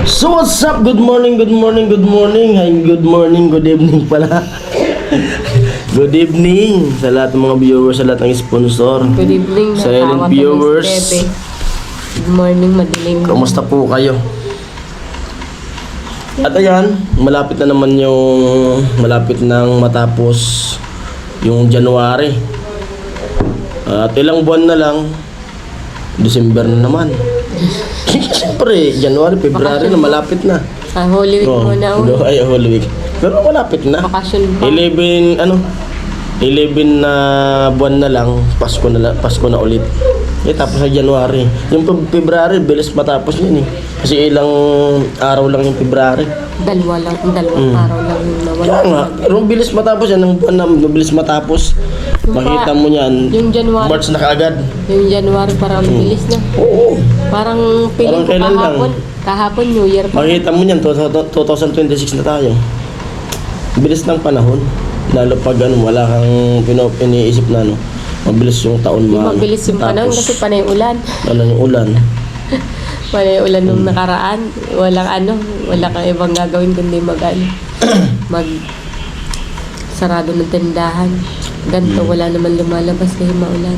So what's up? Good morning, good morning, good morning. Hi, good morning, good evening pala. Good evening sa lahat ng mga viewers, sa lahat ng sponsor. Good evening, Silent natawa viewers. tuloy si Bebe. Good morning, madilim. Kamusta po kayo? At ayan, malapit na naman malapit nang matapos yung January. At ilang buwan na lang, December na naman. Siyempre, January, February na, malapit na. Sa Holy Week muna. Ay, Holy Week. Pero malapit na. Bakasyon pa. 11 na buwan na lang, Pasko na ulit. Tapos sa January. Yung February, bilis matapos yun eh. Kasi ilang araw lang yung February. Dalawang araw lang yung nawala. Kaya nga, pero bilis matapos yan. Ang buwan na bilis matapos. Makita mo yan. Yung January. March na kaagad. Yung January parang bilis na. Oo. Parang piling ko kailan lang. kahapon New Year pa. Makita mo yan, 2026 na tayo. Bilis ng panahon. Lalo pag wala kang iniisip na mabilis yung taon Mabilis yung panahon kasi panay ulan. Yung ulan. Panay ulan nung nakaraan. Wala kang ibang gagawin kundi mag sarado ng tindahan. Ganto, wala naman lumalabas kasi maulan.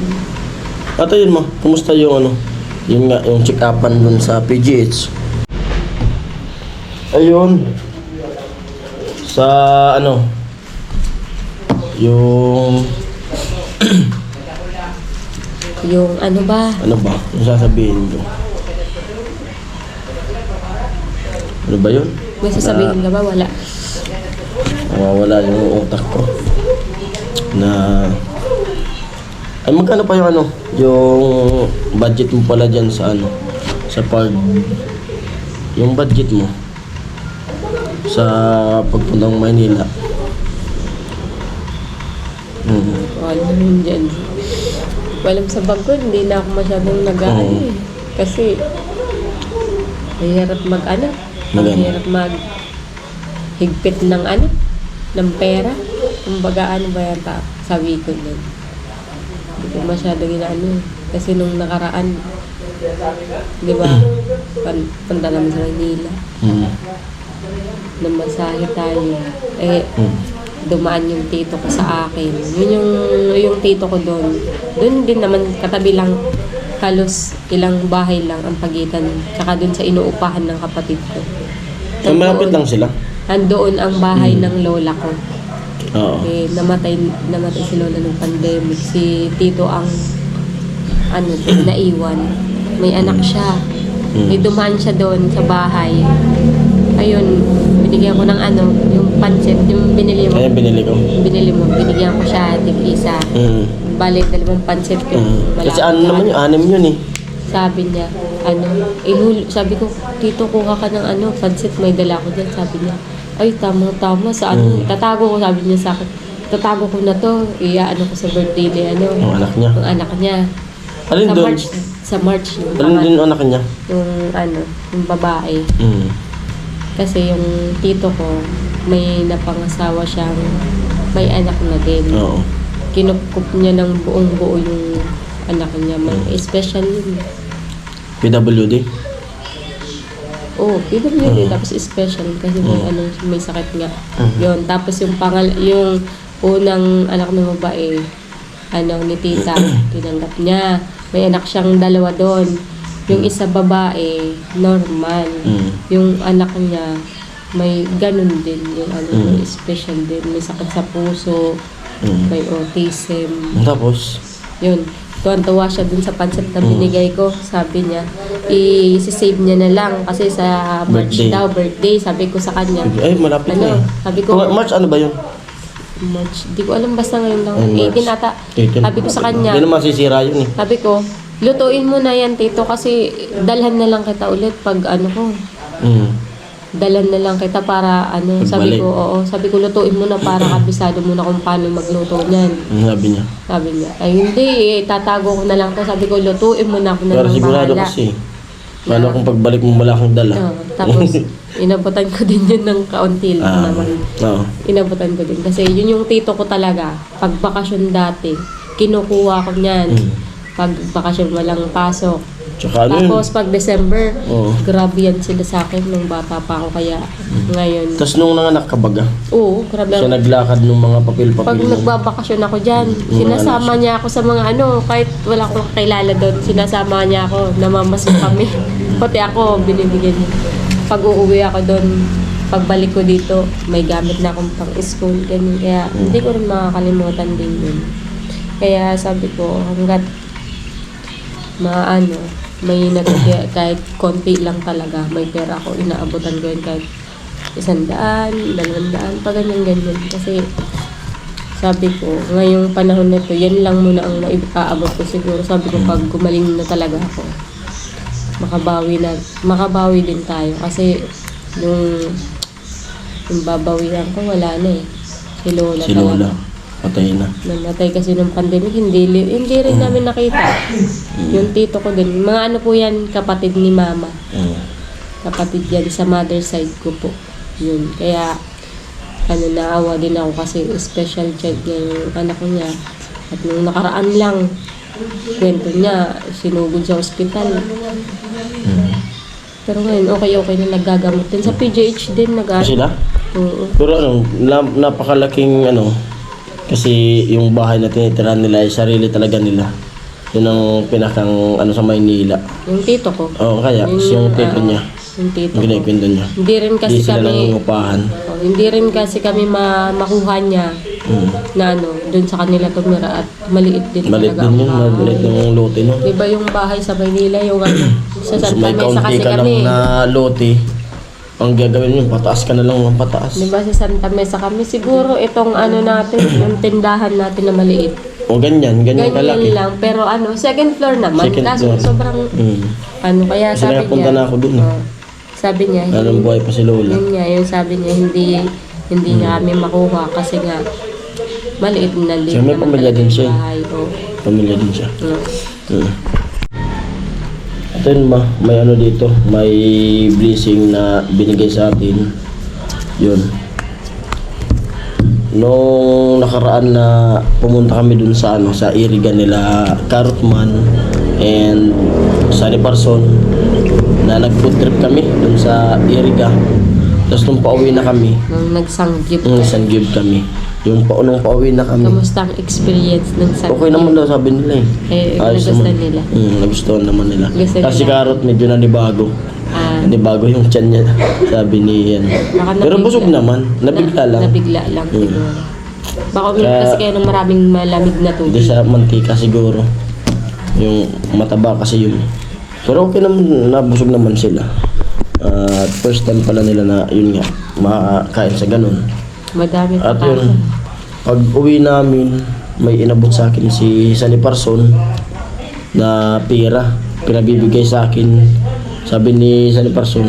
At ayun mo, kumusta yung yung check-upan dun sa PGH? Ayun. Sa yung Yung Ano ba? Yung sasabihin ko? Ano ba yun? may sasabihin ka ba? Wala. Mawawala yung utak ko. Ay, magkano pa yung yung budget mo pala dyan sa sa yung budget mo sa pagpuntang Maynila. Wala yun dyan. Walang sa bag ko, hindi na ako masyadong nag-aano kasi mahirap mahirap higpit ng ng pera. Kumbaga ba yan sabi ko nun. Hindi ko masyadong inaano kasi nung nakaraan, di ba, punta naman sa Manila. Namasahe tayo. Dumaan yung tito ko sa akin. Yun yung tito ko doon. Doon din naman katabi lang, halos ilang bahay lang ang pagitan. Tsaka doon sa inuupahan ng kapatid ko. Malapit lang sila? Andoon ang bahay ng lola ko. Oo. Namatay si lola ng pandemic. Si tito ang naiwan. May anak siya. Dumaan siya doon sa bahay. Ayun, binigyan ko ng yung pancit, yung binili mo. Ayun, binili ko. Binili mo, binigyan ko siya, tig-isa. Balik, 2 pancit ko. Kasi naman yun, 6 yun eh. Sabi niya, sabi ko, tito, kuha ka ng pancit, may dala ko dyan. Sabi niya, ay, tama, sa tatago ko, sabi niya sa akin, tatago ko na to, ko sa birthday ni Ang anak niya? Ang anak niya. Alin doon? Sa March. Alin din anak niya? Yung babae. Kasi yung tito ko, may napangasawa siyang, may anak na din. Oo. Kinukup niya ng buong-buo yung anak niya. May special yun. PWD? Oo, PWD. Tapos special kasi may sakit nga. Yun. Tapos yung unang anak ng babae, ni tita, tinanggap niya. May anak siyang 2 doon. Yung isa babae, normal. Yung anak niya, may ganun din. Yung may special din. May sakit sa puso, may autism. Tapos? Yun. Tuwan-tuwa siya dun sa pancit na binigay ko. Sabi niya, i-save niya na lang kasi sa March birthday. Sabi ko sa kanya. Ay, malapit na eh. Sabi ko, March ba yun? March. Di ko alam, basta ngayon lang. 18 ata. 18. Sabi ko sa kanya. Hindi naman sisira yun eh. Sabi ko, lutuin mo na yan, tito, kasi dalhan na lang kita ulit pag ko. Dalhan na lang kita para sabi ko, sabi ko lutuin mo na para kabisado mo na kung paano magluto niyan. Sabi niya, ay hindi, tatago ko na lang to. Sabi ko, lutuin mo na ako na pero ng sigurado bahala. Kasi, paano kung pagbalik mo wala kang dala? Tapos, inabutan ko din yun ng kaunti lang naman. Inabutan ko din. Kasi yun yung tito ko talaga. Pag bakasyon dati, kinukuha ko niyan. Pag bakasyon walang pasok, Tsaka ano yun? Tapos pag December, Oo. grabe yan sila sa akin nung bata pa ako. Kaya ngayon, Tapos nung nanganak ka baga, oo, grabe. siya naglakad ng mga papel-papel. Pag nagbabakasyon ako dyan, sinasama niya ako sa mga kahit wala akong kakilala doon, sinasama niya ako, namamasok kami. Pati ako, binibigyan niya. Pag uuwi ako doon, pagbalik ko dito, may gamit na akong pang-school, ganyan. Kaya hindi ko rin makakalimutan din yun. Kaya sabi ko, hanggat may natagya, kahit konti lang talaga, may pera ako, inaabutan ko yun kahit 100, 200, pa ganyan-ganyan. Kasi sabi ko, ngayong panahon na to, yan lang muna ang naiaabot ko siguro. Sabi ko, pag gumaling na talaga ako, makabawi din tayo. Kasi yung babawian ko, wala na eh. Si Lola Si Lola, talaga. patay na. Namatay kasi nung pandemic, hindi rin namin nakita. Yung tito ko din, mga po yan, kapatid ni Mama. Kapatid yan sa mother side ko po. Yun, kaya naawa din ako kasi special child niya yung anak niya. At nung nakaraan lang, kwento niya, sinugod sa ospital. Pero ngayon, okay na nagagamot din. Sa PGH din Sila? Oo. Pero napakalaking kasi yung bahay na tinitirahan nila ay sarili talaga nila. Yun ang pinakang sa Maynila. Yung tito ko. Oo, kaya yung tito niya, Yung tito yung ko. kinikwento niya. Hindi rin kasi Hindi sila kami nangungupahan. hindi rin kasi kami makuha niya na doon sa kanila tumira at maliit din Maliit talaga din yun, ang bahay. maliit yung lote no. Diba yung bahay sa Maynila, yung sa So, Santa may Mesa kaunti kasi ka lang kami. na lote. Ang gagawin yun, pataas ka na lang ng pataas. Diba sa Santa Mesa kami, siguro itong natin, yung tindahan natin na maliit. O ganyan kalaki. Ganyan lang, pero second floor naman. Second Kaso floor. sobrang, kaya Kasi sabi nakapunta niya. na ako dun. Sabi niya, Anong buhay pa si Lola. yun nga, yung sabi niya, hindi nga kami makuha kasi nga, maliit na Siya, may naman pamilya talaga din yung siya eh. bahay. Oo. Pamilya din siya. Mm. Ito yun may dito, may blessing na binigay sa atin. Yun. Nung nakaraan na pumunta kami dun sa sa irigan nila Carotman and Sunny Parson na nag-food trip kami dun sa iriga. Tapos nung pauwi na kami, Nung nagsanggip isang give kami. Yung nung pauwi na kami, kamusta ang experience ng sanggip? okay naman daw sabi nila eh. Ayos nagustuhan naman. nila. Nagustuhan naman nila. Gusto Kasi nila. Carrot medyo nanibago. Nanibago yung tiyan niya, sabi ni Ian. Baka Pero nabigla. busog naman, nabigla lang. Nabigla lang siguro. Baka uminom kasi kayo ng maraming malamig na Hindi tubig. sa mantika siguro. Yung mataba kasi yun. Pero okay naman, nabusog naman sila. At first time pala nila na yun nga, makakain sa ganun. Madami pa At yun, pag uwi namin, may inabot sa akin si Sunny Parson na pera, pinabibigay sa akin. Sabi ni Sunny Parson,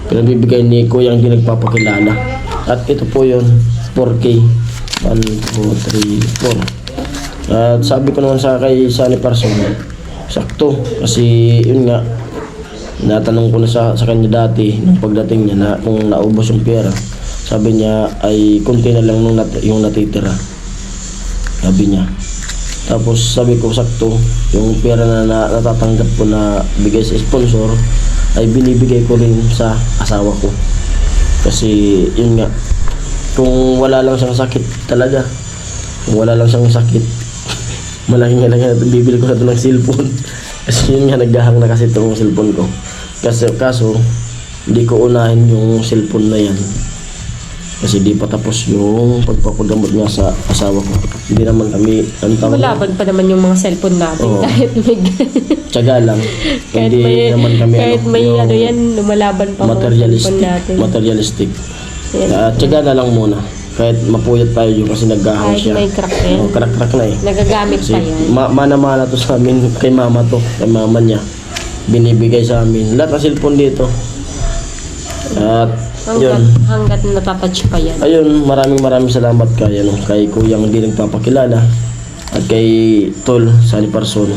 pinabibigay ni Kuya ang hindi nagpapakilala. At ito po yun, 4K. 1, 2, 3, 4. At sabi ko naman sa kay Sunny Parson, sakto. Kasi yun nga, natanong ko na sa kanya dati, nung pagdating niya na kung naubos yung pera. Sabi niya ay kunti na lang yung natitira. Sabi niya. Tapos sabi ko sakto, yung pera na natatanggap ko na bigay sa sponsor ay binibigay ko rin sa asawa ko. Kasi yun nga, kung wala lang siyang sakit talaga, kung wala lang siyang sakit, malaking halaga na bibili ko na ito ng cellphone. Kasi yun nga, naghahang na kasi itong cellphone ko. Kaso hindi ko unahin yung cellphone na yan. Kasi di pa tapos yung pagpapagamot niya sa asawa ko. Hindi naman kami, Malaban pa naman yung mga cellphone natin. Oo. Kahit may tiyaga lang. kahit Hindi may, naman kami kahit may yung yan, lumalaban pa mga cellphone natin. materialistic. Yan. Tiyaga na lang muna. Kahit mapuyat tayo yun kasi naghahang Kahit siya. may crack yan. Crack na eh. Nagagamit Kasi pa yan. mana-mana to sa amin, kay mama to, kay mama niya. Binibigay sa amin. Lahat ng cellphone dito. At yun. Hanggat natatouch pa yan. Ayun, maraming salamat kay Kuyang hindi nagpapakilala. At kay Tol, Sunny Parson.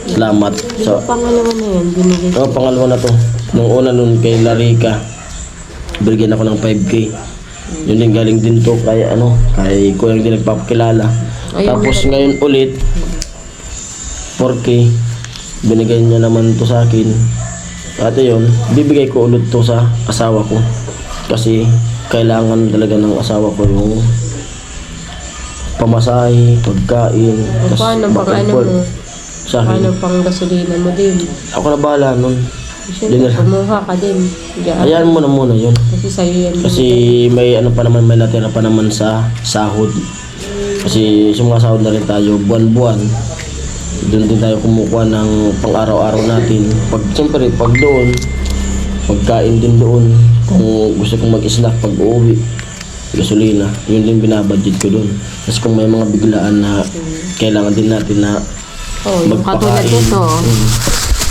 Salamat. Pangalawa na yan, binigay. Pangalawa na to. Nung una nun kay Larika, bigyan ako ng 5K. Yun din galing din to kay Kuyang hindi nagpapakilala. Ayun, Tapos ngayon ulit 4K. binigay niya naman to sa akin. At yun, bibigay ko ulit to sa asawa ko. Kasi kailangan talaga ng asawa ko yung pamasahe, pagkain, O paano pang back and ano forth mo? sa akin. Paano pang gasolina mo din? Ako na bahala nun. Siyempre, kumuha ka din. Diyan. Ayan mo na muna yun. Kasi sa'yo yan. Kasi may ano pa naman, may natira pa naman sa sahod. Kasi sumasahod na rin tayo buwan-buwan. Doon din tayo kumukuha ng pang-araw-araw natin. Siyempre, pag doon, pagkain din doon. Kung gusto kong mag-snack pag uuwi, gasolina, yun din binabudget ko doon. Kasi kung may mga biglaan na kailangan din natin na Oh, yung katulad nito.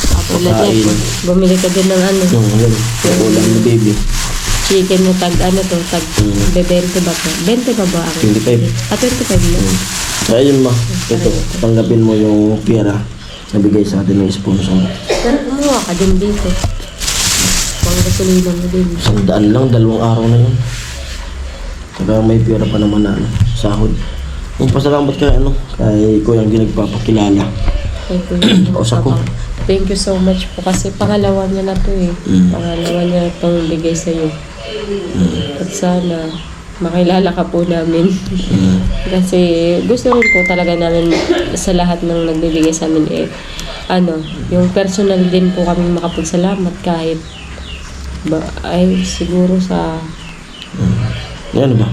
Katulad nito. Bumili ka din ng ano. Yun, yung ulam ni baby. Chicken mo tag ano to, tag 20 ba to? 20 ba ba? 25. 25 na. Kaya yun ma, ito, tanggapin mo yung pera na bigay sa atin ng sponsor. Pero kumuha ka din dito. Pang gasolina mo din. 100 lang, 2 araw na yun. Saka may pera pa naman na ano, sahod. Kung pasalamat kay ano, kay Kuyang di nagpapakilala. Kay Kuya. Kausap ko. Thank you so much po kasi pangalawa niya na to eh. Pangalawa niya itong bigay sa'yo. At sana makilala ka po namin. Kasi gusto rin po talaga namin sa lahat ng nagbibigay sa amin eh, ano, yung personal din po kami makapagsalamat kahit ay siguro sa Yan ba?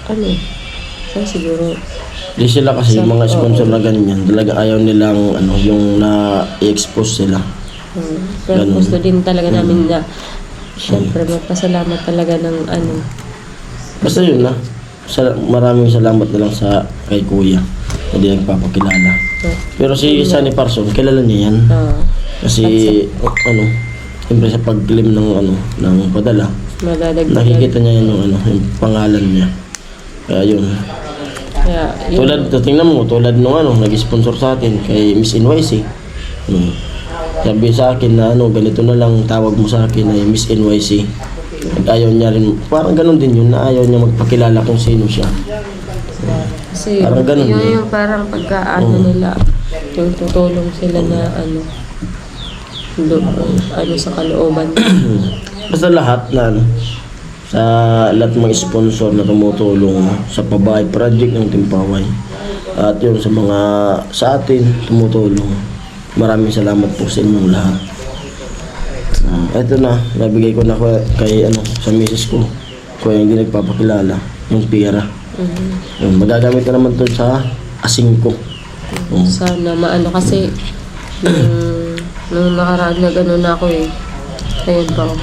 ano, siguro Di sila kasi yung mga sponsor na ganyan, talaga ayaw nilang ano, yung na-expose sila. pero Ganun. gusto din talaga namin na syempre magpasalamat talaga ng ano. Basta yun na. Maraming salamat na lang sa kay Kuya na di nagpapakilala. Pero si Sunny Parson, kilala niya yan. Kasi ano, siyempre sa pag-claim ng ano, ng padala, Madadagdagan. nakikita niya yan yung ano, yung pangalan niya. Kaya yun. Kaya, yun, Tingnan mo, tulad nung ano, nag-sponsor sa atin kay Miss NYC. Sabi sa akin na ano, ganito na lang tawag mo sa akin ay Miss NYC. At ayaw niya rin, parang ganun din yun, na ayaw niya magpakilala kung sino siya. kasi parang ganun yun eh. yung parang pagka-ano nila, yung tutulong sila na ano, ano sa kalooban. Basta lahat na ano, sa lahat ng mga sponsor na tumutulong sa pabahay project ng Timpaway. At yun sa mga sa atin tumutulong. Maraming salamat po sa inyong lahat. Ito na, nabigay ko na kay ano, sa misis ko. Kaya hindi nagpapakilala yung pera. Yun, magagamit na naman to sa asing ko. Sana maano kasi nung nakaraan na gano'n ako eh. Ayun pa ako.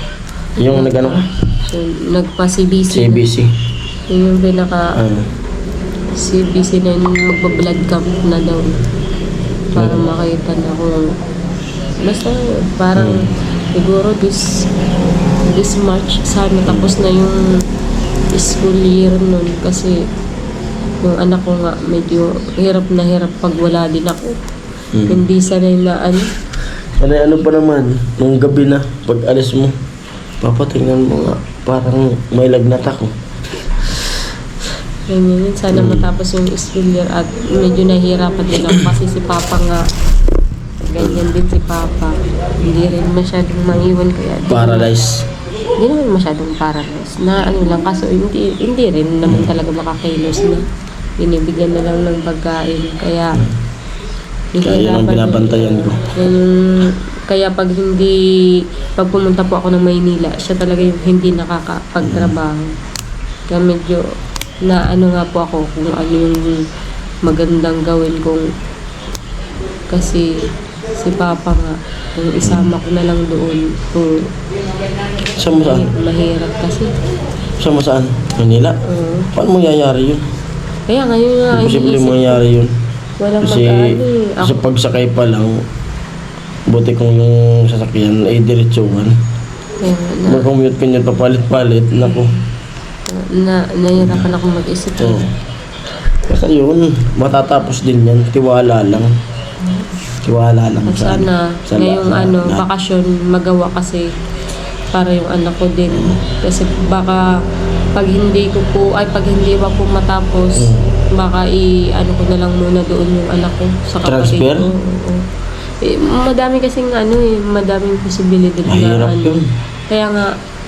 Yung nagano ka? So, nagpa-CBC. CBC. Yun yung pinaka CBC na yung magpa-blood camp na daw. Para makita na kung basta parang siguro this March sana tapos na yung school year nun kasi yung anak ko nga medyo hirap na hirap pag wala din ako. Hindi sanay na ano. Ano pa naman, nung gabi na, pag alis mo, papatingnan mo nga, parang may lagnat ako. Ganyan, sana matapos yung school year at medyo nahihirapan din ako kasi si Papa nga ganyan din si Papa. Hindi rin masyadong maiwan kaya Paralyzed. hindi naman masyadong paralyzed na ano lang kaso hindi rin naman talaga makakilos na binibigyan na lang ng pagkain kaya Kaya yun ang binabantayan ko. kaya pag pumunta po ako ng Maynila siya talaga yung hindi nakakapagtrabaho kaya medyo na ano nga po ako kung ano yung magandang gawin kung kasi si Papa nga kung isama ko na lang doon kung Saan mo saan? mahirap kasi. Saan mo saan? Manila? Paano mangyayari yun? Kaya ngayon nga, Imposible iniisip ko, mangyayari yun. walang Kasi mag-ano eh. sa pagsakay pa lang, buti kung yung sasakyan ay diretsuhan. Mag-commute ka nyo papalit-palit, naku. Nahirapan ako mag-isip. Oo. Basta yun, matatapos din yan. Tiwala lang. Tiwala lang At sana, ngayong bakasyon, magawa kasi para yung anak ko din. Kasi baka pag hindi pa po matapos, baka ano ko na lang muna doon yung anak ko sa kapatid Transfer? ko. Oo. Madami kasing madaming posibilidad Mahirap yun.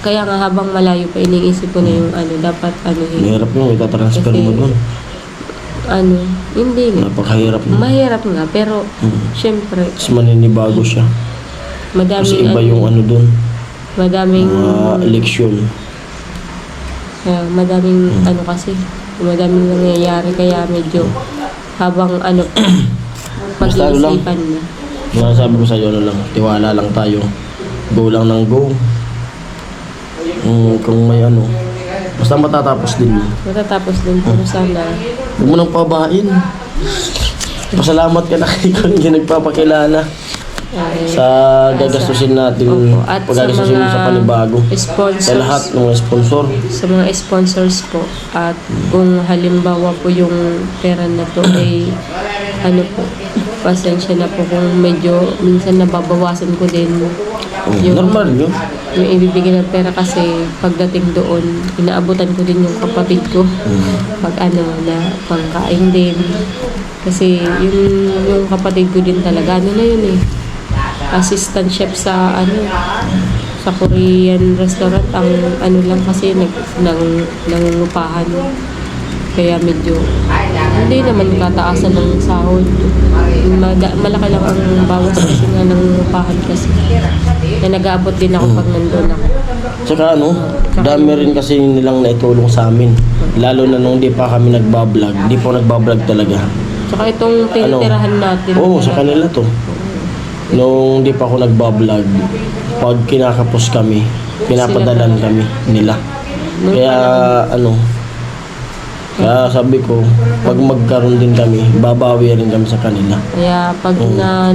Kaya nga habang malayo pa iniisip ko na yung dapat Mahirap yun, itatransfer mo Kasi- doon. hindi nga. Napakahirap na. Mahirap nga, pero syempre, Tapos maninibago siya. Kasi madaming iba yung doon. madaming Eleksyon. madaming kasi, madaming nangyayari kaya medyo habang Basta lang. pag-iisipan na. Mga sabi ko sa'yo, lang, tiwala lang tayo. Go lang ng go. Kung may basta matatapos din yun. Matatapos din pero sana Huwag mo nang pabain. Pasalamat ka na kay kung hindi nagpapakilala sa gagastusin natin. Opo. At Pagagastusin mo sa panibago. sponsors, Sa lahat ng mga sponsor. sa mga sponsors po, at kung halimbawa po yung pera na to ay po, pasensya na po kung medyo minsan nababawasan ko din yung Normal yun. yung ibibigay ng pera kasi pagdating doon inaabutan ko din yung kapatid ko pag na pangkain din kasi yung kapatid ko din talaga na yun assistant chef sa sa Korean restaurant ang lang kasi nangungupahan kaya medyo hindi naman kataasan ng sahod. Malaki lang ang bawas kasi nga nangungupahan kasi na nag-aabot din ako pag nandun ako. Tsaka dami rin kasi nilang naitulong sa amin. Lalo na nung di pa kami nagbablog. Di pa nagbablog talaga. Tsaka itong tinitirahan natin. Oo, sa kanila to. Nung di pa ako nagbablog, pag kinakapos kami, pinapadalan kami nila. Kaya kaya sabi ko, pag magkaroon din kami, babawi rin kami sa kanila. Kaya pag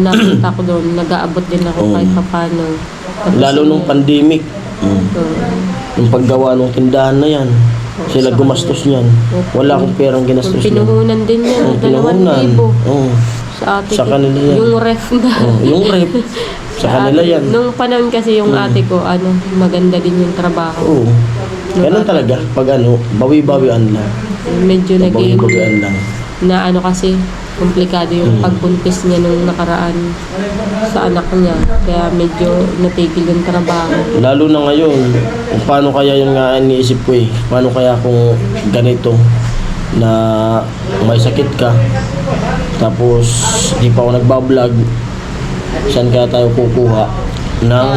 nakita ko doon, nag-aabot din ako kahit paano. Lalo nung pandemic, yung paggawa ng tindahan na yan, sila gumastos niyan. Wala akong perang ginastos niyan. Pinuhunan din yan, 2,000 Oo. sa ate Sa ko. kanila yan. Yung ref na. Yung rep, sa kanila yan. Nung panahon kasi yung ate ko, maganda din yung trabaho. Oo. Ganun talaga. Pag bawi-bawian lang. Medyo naging Bawi-bawian lang. na kasi komplikado yung pagbuntis niya nung nakaraan sa anak niya. Kaya medyo natigil yung trabaho. Lalo na ngayon, kung paano kaya yung nga iniisip ko paano kaya kung ganito na may sakit ka tapos di pa ako nagbablog, saan kaya tayo kukuha ng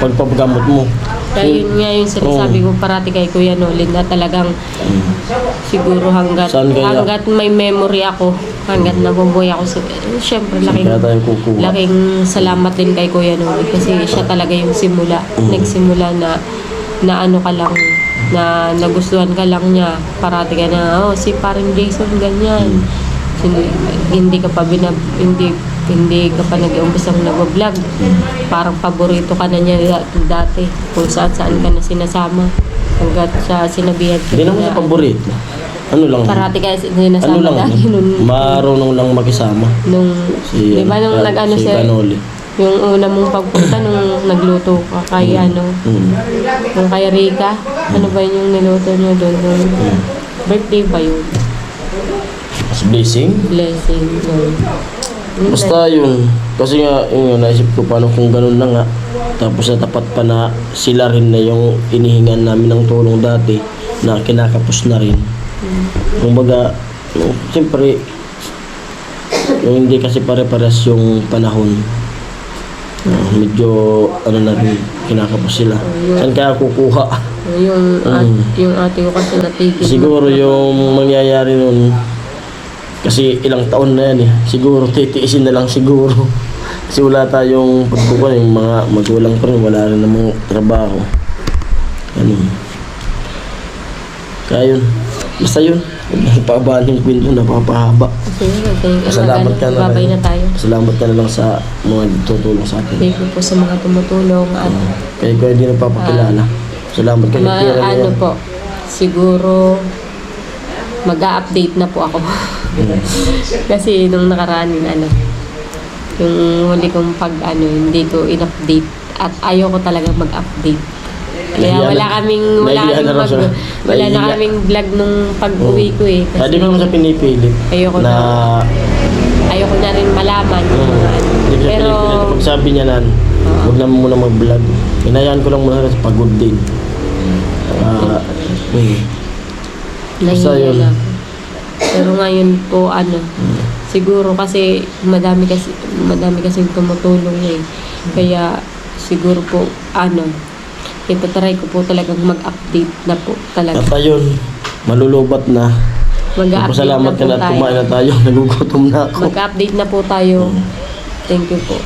pagpapagamot mo? Kaya yun nga yung sinasabi ko parati kay Kuya Nolin na talagang siguro Saan kaya? hanggat may memory ako, hanggat nabubuhay ako, syempre Saan kaya tayo kukuha? laking salamat din kay Kuya Nolin kasi siya talaga yung nagsimula na ka lang, na nagustuhan ka lang niya, parati ka na, si paring Jason ganyan. Hindi ka pa hindi ka pa nag-umpisang nag-vlog. Parang paborito ka na niya dati. Kung saan ka na sinasama. Hanggat sa sinabihan ko. Hindi naman sa paborito. Lang? Parati ka sinasama lang? dati. Marunong lang makisama. Di ba nung si Canoli. yung una mong pagpunta nung nagluto ka kay nung kay Rika. Ano ba yung niluto niyo doon? Birthday ba yun? Blessing? Blessing. Basta yun. Kasi nga, naisip ko paano kung ganun na nga. Tapos natapat pa na sila rin na yung inihingan namin ng tulong dati na kinakapos na rin. Kumbaga, siyempre, yung hindi kasi pare-pares yung panahon. Medyo, na rin, kinakapos sila. Saan kaya kukuha? Yung ate ko kasi natigil. Siguro yung mangyayari nun, kasi ilang taon na yan siguro titiisin na lang siguro. Kasi wala tayong pagbukan, yung mga magulang pa rin, wala rin namang trabaho. Kaya yun, basta yun. Paabaan yung kwento, napapahaba. Salamat ka na Babay na tayo. Salamat ka na lang sa mga tutulong sa atin. Thank you po sa mga tumutulong. At Kaya ko hindi nagpapakilala. Salamat ka na po, siguro mag-a-update na po ako. Kasi nung nakaraan yung huli kong hindi ko in-update at ayaw ko talaga mag-update. Kaya wala na kaming vlog nung pag-uwi ko Kasi hindi ko naman sa pinipilit ayoko na rin malaman. Hindi ko siya Pero- pinipilit. Pag sabi niya nan, huwag naman muna mag-vlog. Hinayaan ko lang muna kasi pagod din. Basta Nahihiya yun. na ako. Pero ngayon po, siguro kasi madami kasing tumutulong eh. Kaya siguro po, itatry ko po talagang mag-update na po talaga. At ayun, malulubat na. Mag-update Salamat na ka po na at tayo. kumain na tayo. Nagugutom na ako. Mag-update na po tayo. Thank you po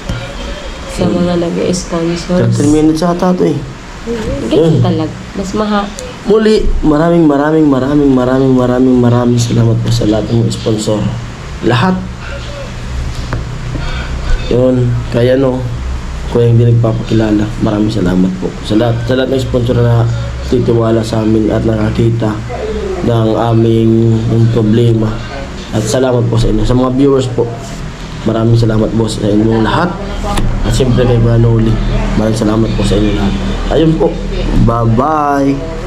sa mga nag-sponsors. 13 minutes ata ito eh. Ganyan talaga. Mas Muli, maraming salamat po sa lahat ng mga sponsor. Lahat. Yun, kaya kung hindi nagpapakilala, maraming salamat po. Sa lahat ng sponsor na titiwala sa amin at nakakita ng aming problema. At salamat po sa inyo. Sa mga viewers po, maraming salamat po sa inyong lahat. At siyempre kay Manoli, maraming salamat po sa inyo lahat. Ayun po, bye-bye!